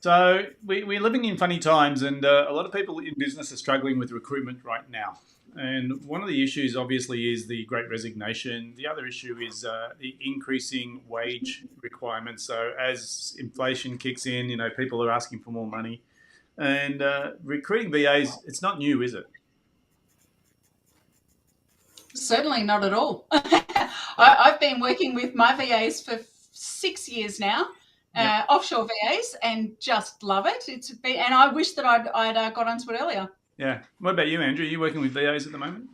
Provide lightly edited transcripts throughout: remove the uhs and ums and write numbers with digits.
So we're living in funny times, and a lot of people in business are struggling with recruitment right now. And one of the issues, obviously, is the Great Resignation. The other issue is the increasing wage requirements. So as inflation kicks in, people are asking for more money. And recruiting VAs, it's not new, is it? Certainly not at all. I've been working with my VAs for 6 years now, Yep. offshore VAs, and just love it. And I wish that I'd got onto it earlier. Yeah. What about you, Andrew? Are you working with VAs at the moment?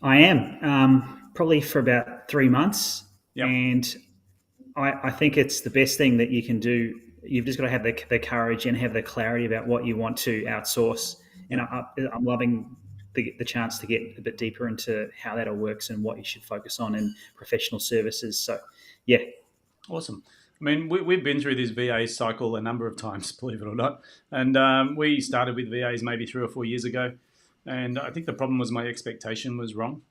I am probably for about 3 months, Yep. and I think it's the best thing that you can do. You've just got to have the courage and have the clarity about what you want to outsource. And I'm loving the chance to get a bit deeper into how that all works and what you should focus on in professional services. So, yeah. Awesome. I mean, we've been through this VA cycle a number of times, believe it or not. And we started with VAs maybe 3 or 4 years ago. And I think the problem was my expectation was wrong.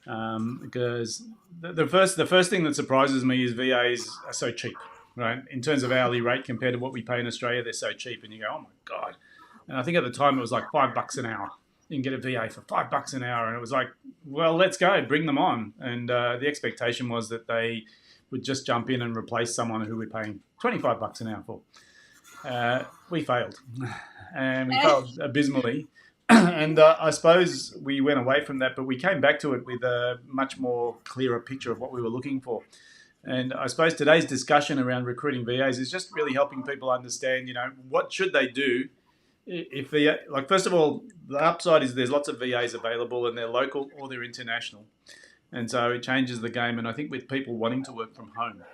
Because the first thing that surprises me is VAs are so cheap, right? In terms of hourly rate compared to what we pay in Australia, they're so cheap. And you go, oh my God. And I think at the time it was like $5 an hour. You can get a VA for $5 an hour. And it was like, well, let's go, bring them on. And the expectation was that they would just jump in and replace someone who we're paying $25 an hour for. We failed, and we failed abysmally. And I suppose we went away from that, but we came back to it with a much more clearer picture of what we were looking for. And I suppose today's discussion around recruiting VAs is just really helping people understand, what should they do if they, like, first of all, the upside is there's lots of VAs available and they're local or they're international. And so it changes the game. And I think with people wanting to work from home,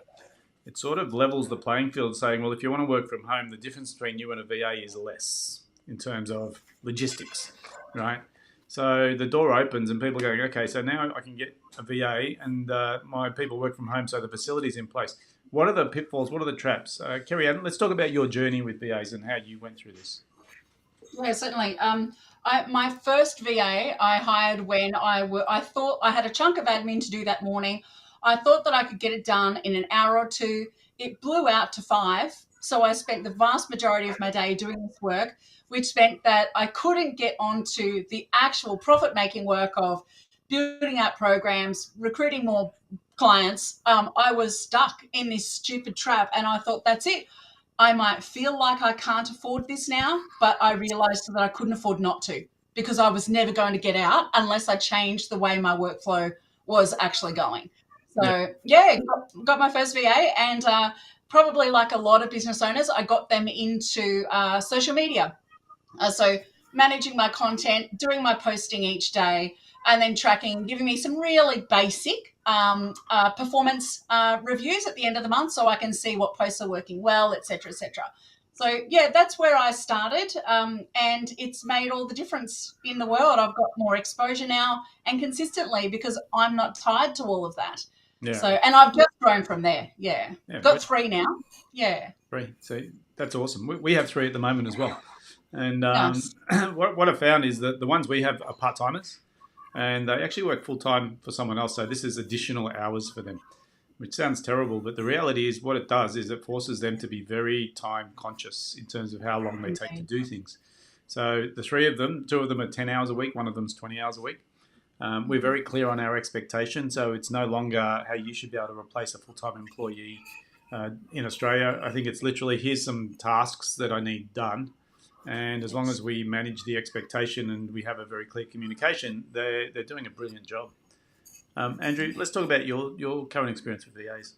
it sort of levels the playing field, saying, well, if you want to work from home, the difference between you and a VA is less in terms of logistics, right? So the door opens and people are going, okay, so now I can get a VA and my people work from home, so the facility's in place. What are the pitfalls? What are the traps? Kerry Ann, let's talk about your journey with VAs and how you went through this. Yeah, certainly. My first VA I hired when I thought I had a chunk of admin to do that morning. I thought that I could get it done in an hour or two. It blew out to 5. So I spent the vast majority of my day doing this work, which meant that I couldn't get onto the actual profit-making work of building out programs, recruiting more clients. I was stuck in this stupid trap, and I thought, that's it. I might feel like I can't afford this now, but I realized that I couldn't afford not to, because I was never going to get out unless I changed the way my workflow was actually going. So, got my first VA, and probably like a lot of business owners, I got them into social media. So managing my content, doing my posting each day, and then tracking, giving me some really basic performance reviews at the end of the month, so I can see what posts are working well, et cetera, et cetera. So, yeah, that's where I started, and it's made all the difference in the world. I've got more exposure now, and consistently, because I'm not tied to all of that. Yeah. So, and I've just grown from there. Yeah. Got 3 now. Yeah. 3. So that's awesome. We have 3 at the moment as well. And Nice. what I found is that the ones we have are part-timers, and they actually work full-time for someone else. So this is additional hours for them, which sounds terrible. But the reality is what it does is it forces them to be very time conscious in terms of how long they take to do things. So the 3 of them, 2 of them are 10 hours a week. One of them's 20 hours a week. We're very clear on our expectation. So it's no longer how you should be able to replace a full-time employee in Australia. I think it's literally, here's some tasks that I need done. And as long as we manage the expectation and we have a very clear communication, they're doing a brilliant job. Andrew, let's talk about your current experience with VAs.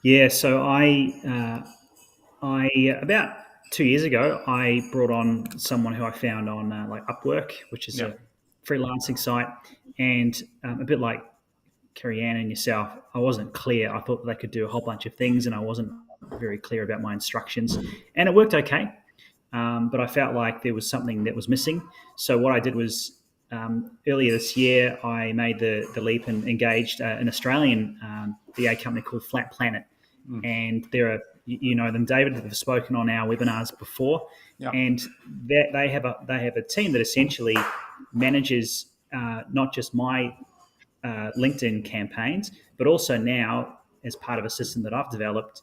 Yeah, so I about 2 years ago, I brought on someone who I found on like Upwork, which is a freelancing site, and a bit like Kerry Ann and yourself, I wasn't clear. I thought they could do a whole bunch of things, and I wasn't very clear about my instructions, and it worked okay. But I felt like there was something that was missing. So what I did was earlier this year, I made the leap and engaged an Australian VA company called Flat Planet. And they're you know them, David, that have spoken on our webinars before. And they have a team that essentially manages not just my LinkedIn campaigns, but also now, as part of a system that I've developed,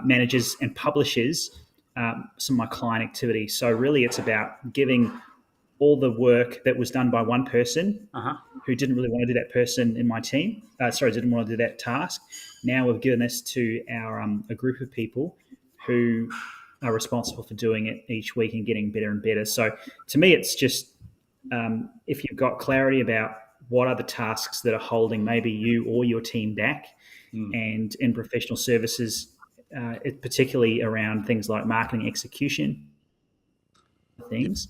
manages and publishes some of my client activity. So really, it's about giving all the work that was done by one person who didn't really want to do that person in my team. Didn't want to do that task. Now we've given this to our a group of people who are responsible for doing it each week and getting better and better. So to me, it's just if you've got clarity about what are the tasks that are holding maybe you or your team back, and in professional services, particularly around things like marketing execution, things,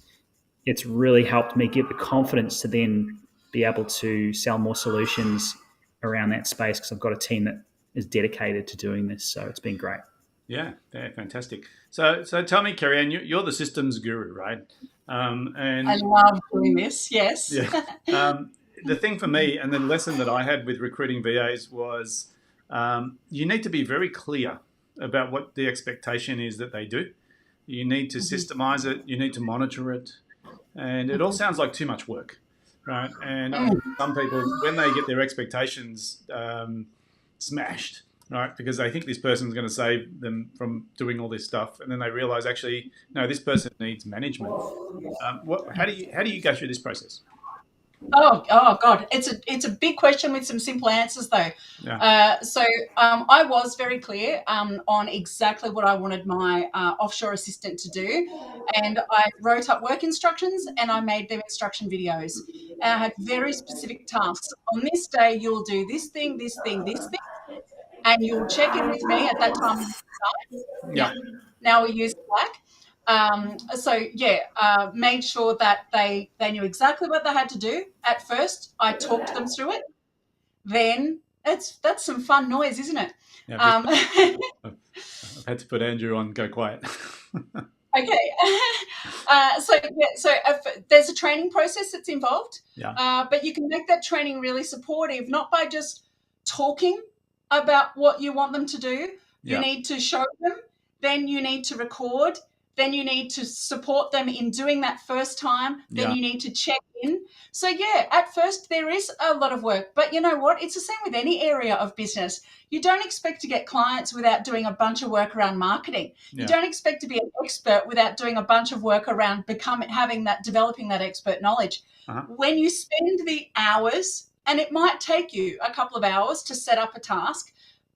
it's really helped me get the confidence to then be able to sell more solutions around that space because I've got a team that is dedicated to doing this. So it's been great. Yeah, fantastic. So tell me, Kerry Ann, you're the systems guru, right? And I love doing this. Yes. Yeah. The thing for me, and the lesson that I had with recruiting VAs was you need to be very clear about what the expectation is that they do. You need to systemize it. You need to monitor it. And it all sounds like too much work, right? And I think some people, when they get their expectations smashed, right, because they think this person's going to save them from doing all this stuff, and then they realize actually, no, this person needs management. How do you go through this process? Oh God, it's a big question with some simple answers though. Yeah. I was very clear on exactly what I wanted my offshore assistant to do, and I wrote up work instructions and I made them instruction videos. And I had very specific tasks. On this day, you'll do this thing, this thing, this thing, and you'll check in with me at that time. Yeah. Now we use Slack. Made sure that they knew exactly what they had to do. At first, I talked them through it. Then that's some fun noise, isn't it? Yeah, I've had to put Andrew on go quiet. Okay. There's a training process that's involved. Yeah. But you can make that training really supportive, not by just talking about what you want them to do. You need to show them. Then you need to record. Then you need to support them in doing that first time. Then you need to check in. So, at first there is a lot of work. But you know what? It's the same with any area of business. You don't expect to get clients without doing a bunch of work around marketing. You don't expect to be an expert without doing a bunch of work around developing that expert knowledge. When you spend the hours, and it might take you a couple of hours to set up a task,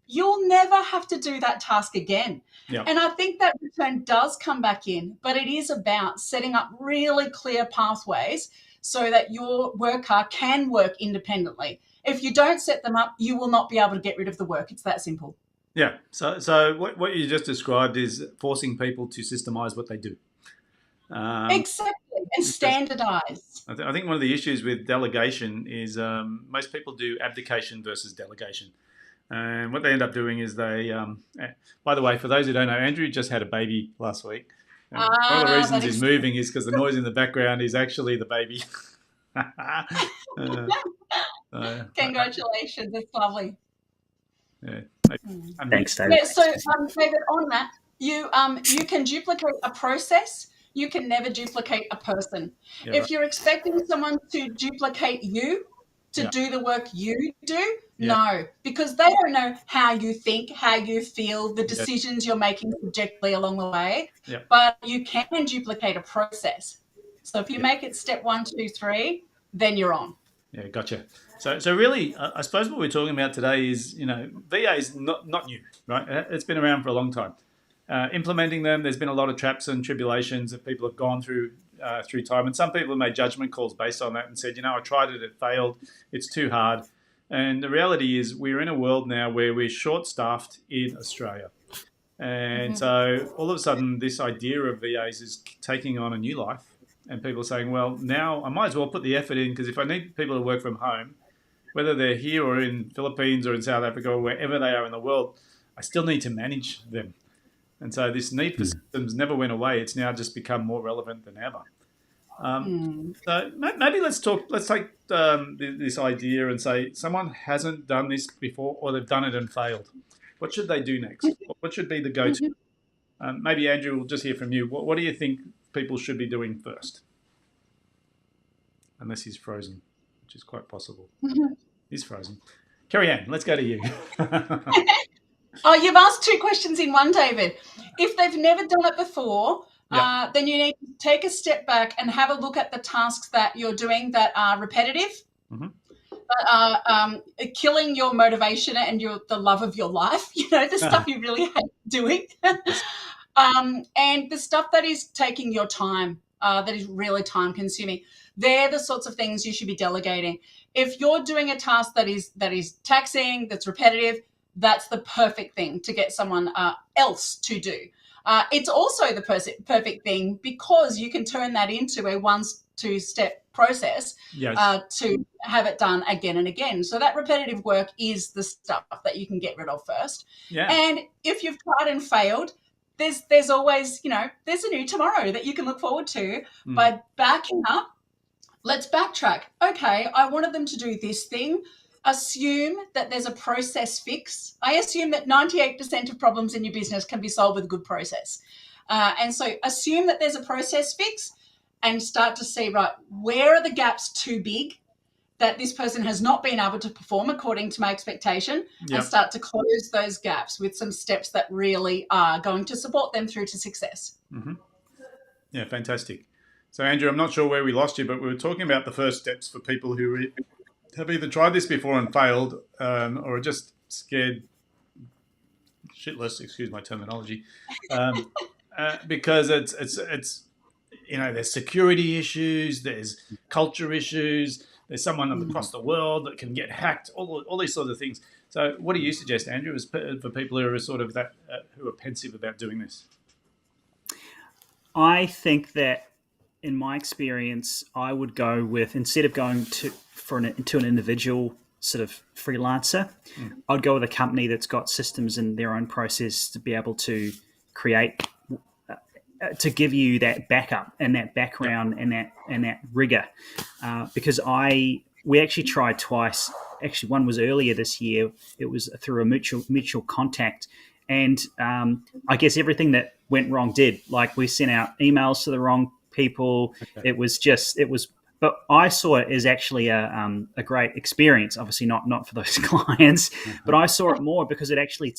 you'll never have to do that task again. And I think that return does come back in, but it is about setting up really clear pathways so that your worker can work independently. If you don't set them up, you will not be able to get rid of the work. It's that simple. Yeah. So what you just described is forcing people to systemize what they do. Exactly. And standardize. I think one of the issues with delegation is most people do abdication versus delegation. And what they end up doing is they, by the way, for those who don't know, Andrew just had a baby last week. And one of the reasons he's moving is because the noise in the background is actually the baby. Congratulations. That's lovely. Yeah. Thanks, David. Yeah, so David, on that, you can duplicate a process. You can never duplicate a person. If you're expecting someone to duplicate you, to do the work you do? No, because they don't know how you think, how you feel, the decisions you're making subjectively along the way. But you can duplicate a process. So if you make it step 1, 2, 3, then you're on. Yeah, gotcha. So really, I suppose what we're talking about today is, VA is not new, right? It's been around for a long time. Implementing them, there's been a lot of traps and tribulations that people have gone through time. And some people have made judgment calls based on that and said, I tried it, it failed, it's too hard. And the reality is we're in a world now where we're short-staffed in Australia. And so all of a sudden this idea of VAs is taking on a new life. And people are saying, well, now I might as well put the effort in, because if I need people to work from home, whether they're here or in Philippines or in South Africa or wherever they are in the world, I still need to manage them. And so this need for systems never went away. It's now just become more relevant than ever. So maybe let's take this idea and say someone hasn't done this before, or they've done it and failed. What should they do next? What should be the go-to? Maybe Andrew, we'll just hear from you. What do you think people should be doing first? Unless he's frozen, which is quite possible. He's frozen. Kerry Ann, let's go to you. Oh, you've asked two questions in one, David. If they've never done it before, Yeah. then you need to take a step back and have a look at the tasks that you're doing that are repetitive, Hmm. that are killing your motivation and the love of your life, the stuff you really hate doing. Yes. And the stuff that is taking your time, that is really time consuming. They're the sorts of things you should be delegating. If you're doing a task that is taxing, that's repetitive, that's the perfect thing to get someone else to do. It's also the perfect thing because you can turn that into a 1-2-step process Yes. to have it done again and again. So that repetitive work is the stuff that you can get rid of first. Yeah. And if you've tried and failed, there's always, there's a new tomorrow that you can look forward to by backing up. Let's backtrack. Okay, I wanted them to do this thing. Assume that there's a process fix. I assume that 98% of problems in your business can be solved with a good process. And so assume that there's a process fix and start to see, right, where are the gaps too big that this person has not been able to perform according to my expectation, and start to close those gaps with some steps that really are going to support them through to success. Mm-hmm. Yeah, fantastic. So, Andrew, I'm not sure where we lost you, but we were talking about the first steps for people who have either tried this before and failed, or are just scared shitless, excuse my terminology, because it's there's security issues, there's culture issues, there's someone across the world that can get hacked, all these sorts of things. So, what do you suggest, Andrew, as for people who are sort of that who are pensive about doing this? I think that, in my experience, I would go with, instead of going to an individual sort of freelancer, I'd go with a company that's got systems in their own process to be able to create, to give you that backup and that background and that rigor. Because we actually tried twice. Actually, one was earlier this year. It was through a mutual contact. And I guess everything that went wrong did. Like, we sent out emails to the wrong people. Okay. But I saw it as actually a great experience. Obviously, not for those clients, but I saw it more because it actually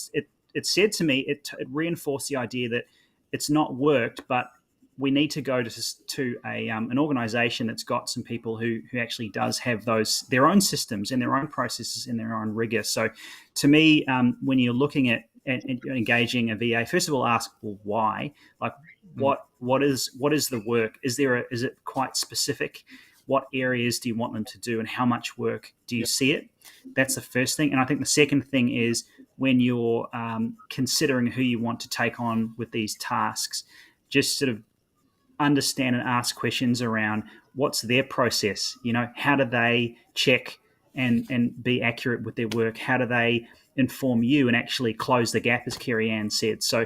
it said to me, it reinforced the idea that it's not worked, but we need to go to an organization that's got some people who actually does have their own systems and their own processes and their own rigor. So, to me, when you're looking at engaging a VA, first of all, ask, well, why? Like, what is the work? Is it quite specific? What areas do you want them to do, and how much work do you see it? That's the first thing. And I think the second thing is, when you're considering who you want to take on with these tasks, just sort of understand and ask questions around what's their process. How do they check and be accurate with their work? How do they inform you and actually close the gap, as Kerry Ann said? So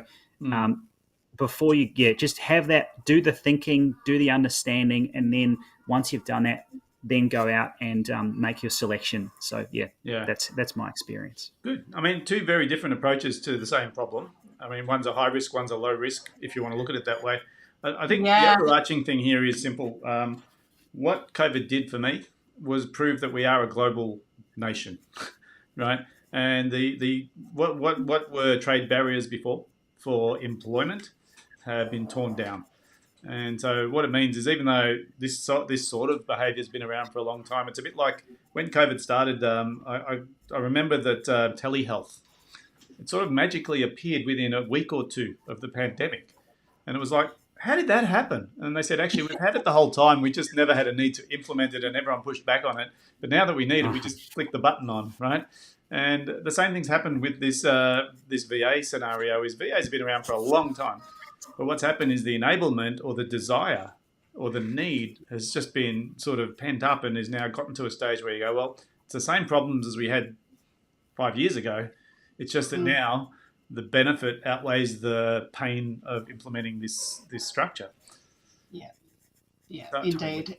before you just have that, do the thinking, do the understanding, and then once you've done that, then go out and make your selection. So that's my experience. Good. I mean, two very different approaches to the same problem. I mean, one's a high risk, one's a low risk, if you want to look at it that way. I think the overarching thing here is simple. What COVID did for me was prove that we are a global nation, right? And what were trade barriers before for employment have been torn down. And so what it means is, even though this sort of behaviour has been around for a long time, it's a bit like when COVID started. I remember that telehealth, it sort of magically appeared within a week or two of the pandemic, and it was like, how did that happen? And they said, actually, we've had it the whole time. We just never had a need to implement it, and everyone pushed back on it. But now that we need it, we just click the button on, right? And the same thing's happened with this VA scenario. VA's been around for a long time. But what's happened is the enablement, or the desire, or the need has just been sort of pent up and is now gotten to a stage where you go, well, it's the same problems as we had 5 years ago. It's just that now the benefit outweighs the pain of implementing this structure. Yeah, indeed.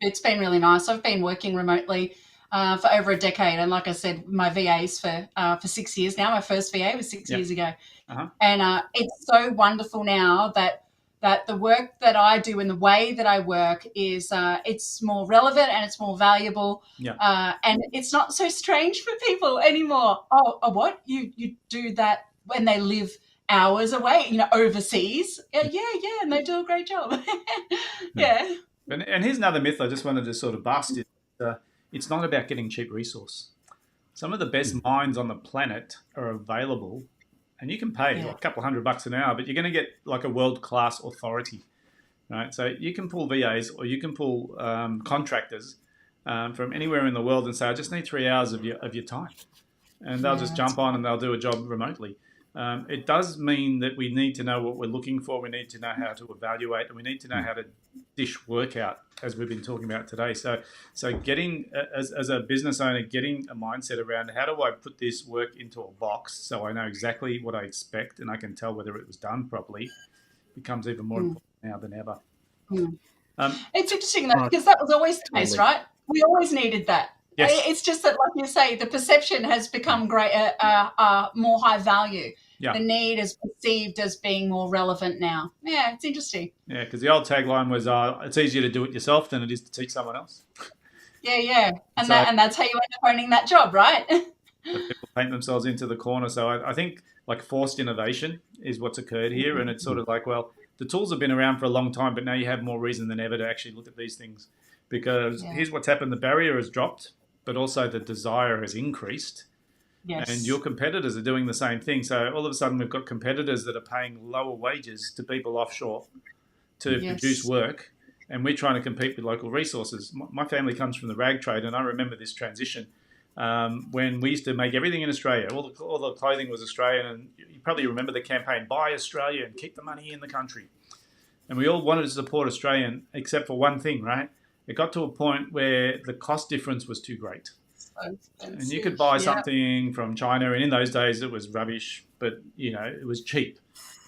It's been really nice. I've been working remotely for over a decade, and like I said, my VA's for 6 years now. My first VA was 6 years ago, and it's so wonderful now that the work that I do and the way that I work is it's more relevant and it's more valuable, and it's not so strange for people anymore. Oh, what you do that when they live hours away, overseas. Yeah, and they do a great job. Yeah. And here's another myth I just wanted to sort of bust: is it's not about getting cheap resource. Some of the best mines on the planet are available, and you can pay like a couple $100 an hour, but you're going to get like a world-class authority, right? So you can pull VAs or you can pull contractors from anywhere in the world and say, I just need 3 hours of your time. And they'll just jump on and they'll do a job remotely. It does mean that we need to know what we're looking for. We need to know how to evaluate, and we need to know how to dish work out, as we've been talking about today. So getting, as a business owner, getting a mindset around how do I put this work into a box so I know exactly what I expect and I can tell whether it was done properly becomes even more important now than ever. It's interesting, though, because that was always the case, right? We always needed that. Yes. It's just that, like you say, the perception has become more high value. Yeah. The need is perceived as being more relevant now. Yeah, it's interesting. Yeah, because the old tagline was, it's easier to do it yourself than it is to teach someone else. Yeah. And that's how you end up owning that job, right? People paint themselves into the corner. So I think like forced innovation is what's occurred here. And it's sort of like, well, the tools have been around for a long time, but now you have more reason than ever to actually look at these things. Because here's what's happened. The barrier has dropped, but also the desire has increased. Yes. And your competitors are doing the same thing. So all of a sudden we've got competitors that are paying lower wages to people offshore to produce work. And we're trying to compete with local resources. My family comes from the rag trade, and I remember this transition when we used to make everything in Australia. All the clothing was Australian, and you probably remember the campaign, Buy Australia and keep the money in the country. And we all wanted to support Australian, except for one thing, right? It got to a point where the cost difference was too great. And you could buy something from China, and in those days it was rubbish, but it was cheap.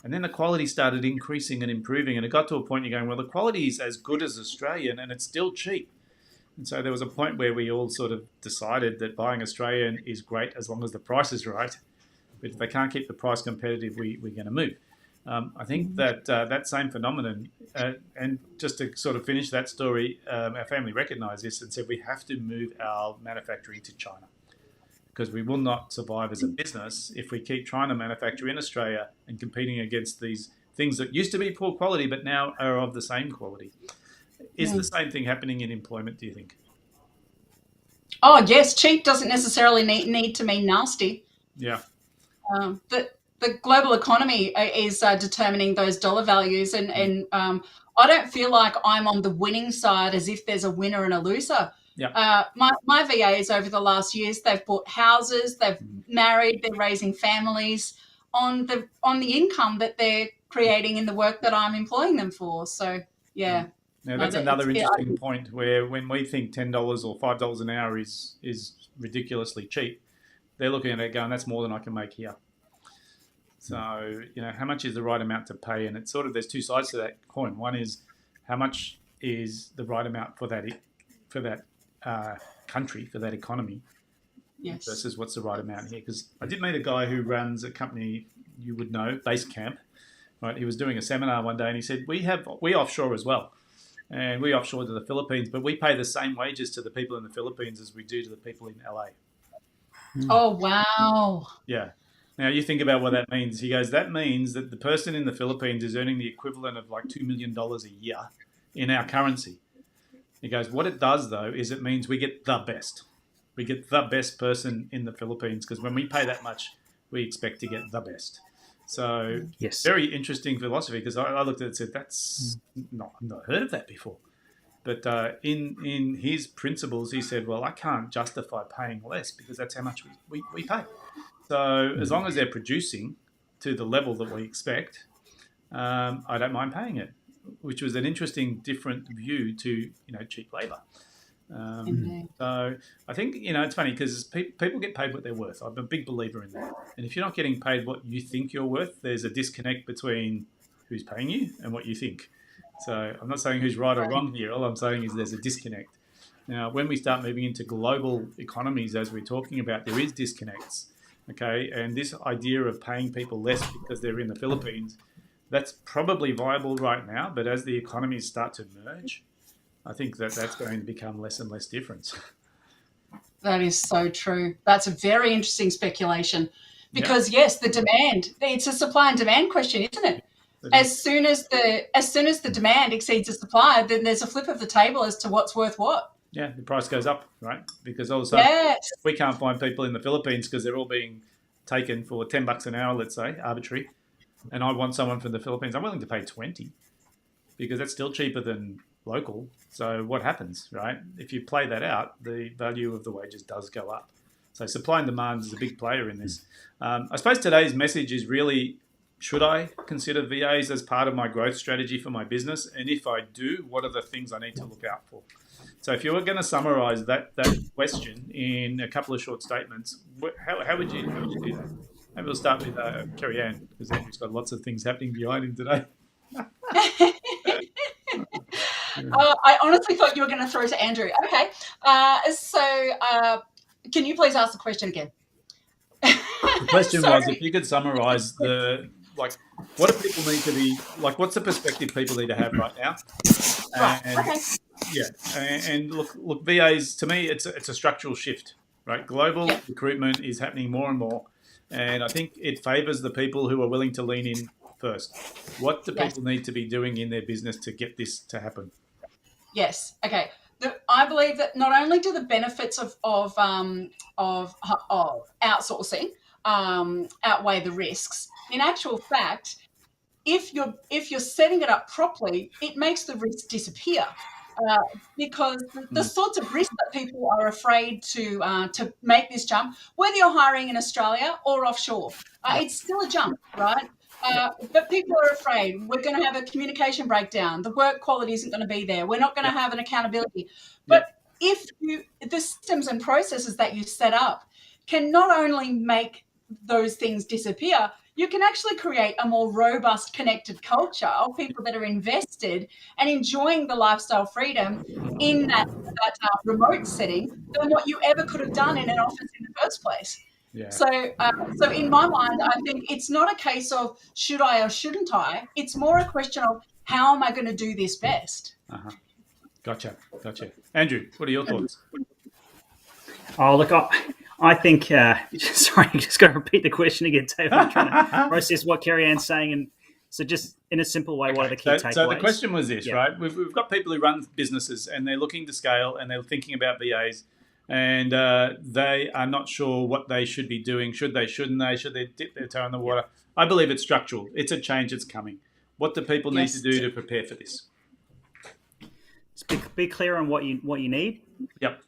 And then the quality started increasing and improving, and it got to a point you're going, well, the quality is as good as Australian and it's still cheap. And so there was a point where we all sort of decided that buying Australian is great as long as the price is right. But if they can't keep the price competitive, we're going to move. I think that same phenomenon, and just to sort of finish that story, our family recognised this and said we have to move our manufacturing to China, because we will not survive as a business if we keep trying to manufacture in Australia and competing against these things that used to be poor quality but now are of the same quality. Is the same thing happening in employment, do you think? Oh, yes. Cheap doesn't necessarily need to mean nasty. Yeah. The global economy is determining those dollar values, and I don't feel like I'm on the winning side as if there's a winner and a loser. Yeah. My VAs over the last years, they've bought houses, they've married, they're raising families on the income that they're creating in the work that I'm employing them for. So, yeah. Now, that's another interesting point, where when we think $10 or $5 an hour is ridiculously cheap, they're looking at it going, that's more than I can make here. So, how much is the right amount to pay? And it's sort of, there's two sides to that coin. One is how much is the right amount for that country, for that economy, versus what's the right amount here. Because I did meet a guy who runs a company you would know, Base Camp, right? He was doing a seminar one day and he said, we offshore as well. And we offshore to the Philippines, but we pay the same wages to the people in the Philippines as we do to the people in LA. Oh, wow. Yeah. Now, you think about what that means. He goes, that means that the person in the Philippines is earning the equivalent of like $2 million a year in our currency. He goes, what it does, though, is it means we get the best. We get the best person in the Philippines, because when we pay that much, we expect to get the best. So, very interesting philosophy, because I looked at it and said, I've not heard of that before. But in his principles, he said, well, I can't justify paying less because that's how much we pay. So as long as they're producing to the level that we expect, I don't mind paying it, which was an interesting, different view to cheap labour. So I think it's funny because people get paid what they're worth. I'm a big believer in that. And if you're not getting paid what you think you're worth, there's a disconnect between who's paying you and what you think. So I'm not saying who's right or wrong here. All I'm saying is there's a disconnect. Now, when we start moving into global economies, as we're talking about, there is disconnects. Okay, and this idea of paying people less because they're in the Philippines, that's probably viable right now. But as the economies start to merge, I think that's going to become less and less difference. That is so true. That's a very interesting speculation, because yes, the demand, it's a supply and demand question, isn't it? As soon as the demand exceeds the supply, then there's a flip of the table as to what's worth what. Yeah, the price goes up, right? Because all of a sudden Yes. we can't find people in the Philippines because they're all being taken for $10 an hour, let's say, arbitrary. And I want someone from the Philippines. I'm willing to pay 20 because that's still cheaper than local. So what happens, right? If you play that out, the value of the wages does go up. So supply and demand is a big player in this. I suppose today's message is really, should I consider VAs as part of my growth strategy for my business? And if I do, what are the things I need to look out for? So if you were going to summarize that question in a couple of short statements, how would you do that? Maybe we'll start with Kerry Ann, because Andrew's got lots of things happening behind him today. I honestly thought you were going to throw to Andrew. Okay. Can you please ask the question again? The question was, if you could summarize what do people need to be, what's the perspective people need to have right now? Right. Okay. Yeah. And look, VAs, to me, it's a structural shift, right? Global recruitment is happening more and more. And I think it favors the people who are willing to lean in first. What do people need to be doing in their business to get this to happen? Yes. Okay. I believe that not only do the benefits of outsourcing outweigh the risks. In actual fact, if you're setting it up properly, it makes the risk disappear. Because the sorts of risks that people are afraid to make this jump, whether you're hiring in Australia or offshore, it's still a jump, right? But people are afraid. We're going to have a communication breakdown. The work quality isn't going to be there. We're not going to have an accountability. But if the systems and processes that you set up can not only make those things disappear, you can actually create a more robust, connected culture of people that are invested and enjoying the lifestyle freedom in that remote setting than what you ever could have done in an office in the first place. Yeah. So in my mind, I think it's not a case of should I or shouldn't I. It's more a question of how am I going to do this best? Uh-huh. Gotcha. Andrew, what are your thoughts? Oh, look, I think, sorry, I just got to repeat the question again, Dave. I'm trying to process what Kerry Ann's saying. And so just in a simple way, what are the key takeaways? So the question was this, right? We've got people who run businesses and they're looking to scale and they're thinking about VAs and they are not sure what they should be doing. Should they, shouldn't they? Should they dip their toe in the water? I believe it's structural. It's a change that's coming. What do people need to do to prepare for this? Be clear on what you need. Yep.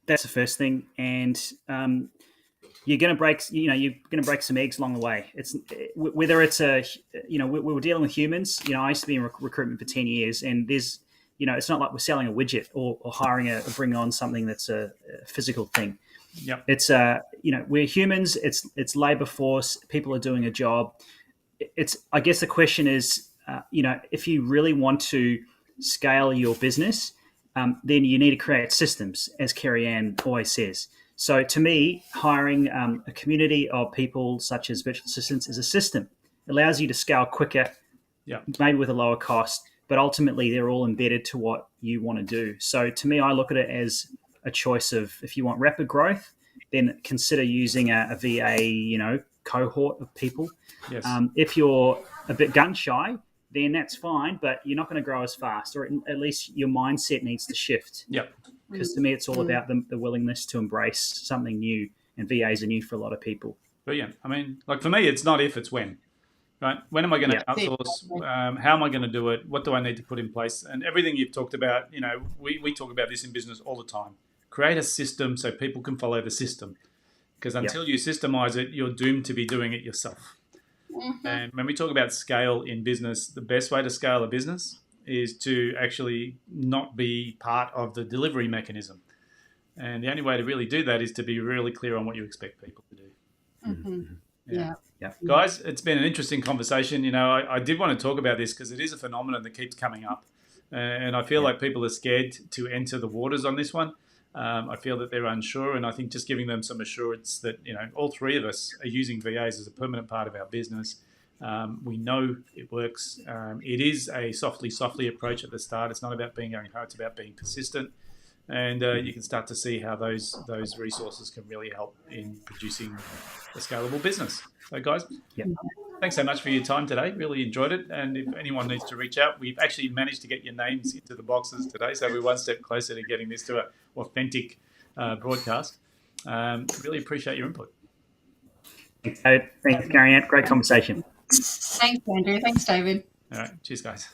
That's the first thing, and you're going to break. You're going to break some eggs along the way. It's whether it's we're dealing with humans. I used to be in recruitment for 10 years, and there's, it's not like we're selling a widget or hiring or bringing on something that's a physical thing. Yep. It's we're humans. It's labor force. People are doing a job. I guess the question is, if you really want to scale your business, then you need to create systems, as Kerry Ann always says. So to me, hiring a community of people such as virtual assistants is a system. It allows you to scale quicker, maybe with a lower cost, but ultimately they're all embedded to what you want to do. So to me, I look at it as a choice of, if you want rapid growth, then consider using a VA, cohort of people. Yes. If you're a bit gun shy, then that's fine, but you're not going to grow as fast, or at least your mindset needs to shift. Yep. Because to me, it's all about the willingness to embrace something new, and VAs are new for a lot of people. Brilliant. I mean, for me, it's not if, it's when. Right? When am I going to outsource? How am I going to do it? What do I need to put in place? And everything you've talked about, we talk about this in business all the time. Create a system so people can follow the system. Because until you systemize it, you're doomed to be doing it yourself. Mm-hmm. And when we talk about scale in business, the best way to scale a business is to actually not be part of the delivery mechanism. And the only way to really do that is to be really clear on what you expect people to do. Mm-hmm. Yeah. Guys, it's been an interesting conversation. I did want to talk about this because it is a phenomenon that keeps coming up. And I feel like people are scared to enter the waters on this one. I feel that they're unsure, and I think just giving them some assurance that, all three of us are using VAs as a permanent part of our business. We know it works. It is a softly approach at the start. It's not about being gung-ho, it's about being persistent. and you can start to see how those resources can really help in producing a scalable business. So, guys, Yep. thanks so much for your time today. Really enjoyed it. And if anyone needs to reach out, we've actually managed to get your names into the boxes today, so we're one step closer to getting this to an authentic broadcast. Really appreciate your input. Thanks, Gary Ann. Great conversation. Thanks, Andrew. Thanks, David. All right. Cheers, guys.